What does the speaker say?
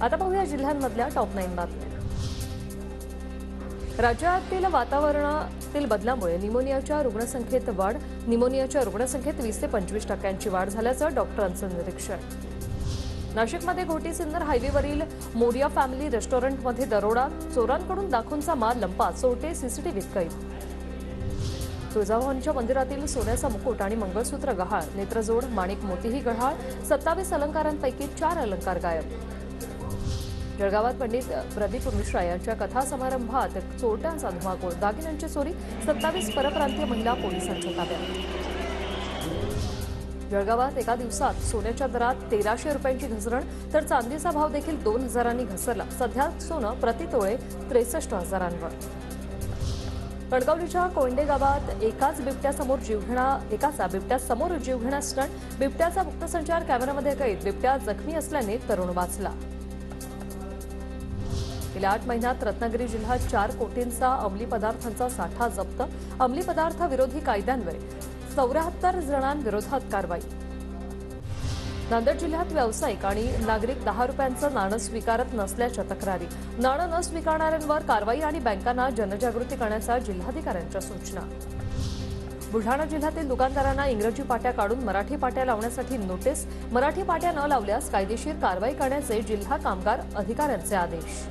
आता पाहूया जिल्ह्यांमधल्या टॉप 9 बातम्या। राज्यातील वातावरणातील बदलामुळे निमोनियाच्या रुग्णसंख्येत वाढ। निमोनियाच्या रुग्णसंख्येत 20 ते 25% वाढ झाल्याचं डॉक्टरांचं निरीक्षण। नाशिकमध्ये घोटी सिन्नर हायवेवरील मोरिया फॅमिली रेस्टॉरंटमध्ये दरोडा। चोरांकडून लाखोंचा माल लंपास, चोरटे सीसीटीव्हीत कैद। तुळजाभवानीच्या मंदिरातील सोन्याचा मुकुट आणि मंगळसूत्र गहाळ, नेत्रजोड, माणिक मोतीही गहाळ। 27 अलंकारांपैकी 4 अलंकार गायब। जळगावात पंडित प्रदीप मिश्रा यांच्या कथा समारंभात चोरट्यांचा धुमाकूळ, दागिन्यांची चोरी। 27 परप्रांतीय महिला पोलिसांच्या ताब्यात। जळगावात एका दिवसात सोन्याच्या दरात 1300 रुपयांची घसरण, तर चांदीचा भाव देखील 2000 घसरला। सध्या सोनं प्रति तोळे 63,000वर। कणकवलीच्या कोंडे गावात एकाचा बिबट्यासमोर जीवघेणा स्टंट। बिबट्याचा मुक्तसंचार कॅमेऱ्यामध्ये कैद। बिबट्या जखमी असल्याने तरुण वाचला। गेल्या 8 महिन्यात रत्नागिरी जिल्ह्यात 4 कोटींचा अंमली पदार्थांचा साठा जप्त। अंमली पदार्थ विरोधी कायद्यान्वये 74 जणांविरोधात कारवाई। नांदेड जिल्ह्यात व्यावसायिक आणि नागरिक 10 रुपयांचं नाणं स्वीकारत नसल्याच्या तक्रारी। नाणं न स्वीकारणाऱ्यांवर कारवाई आणि बँकांना जनजागृती करण्याच्या जिल्हाधिकाऱ्यांच्या सूचना। बुलढाणा जिल्ह्यातील दुकानदारांना इंग्रजी पाट्या काढून मराठी पाट्या लावण्यासाठी नोटीस। मराठी पाट्या न लावल्यास कायदेशीर कारवाई करण्याचे जिल्हा कामगार अधिकाऱ्यांचे आदेश।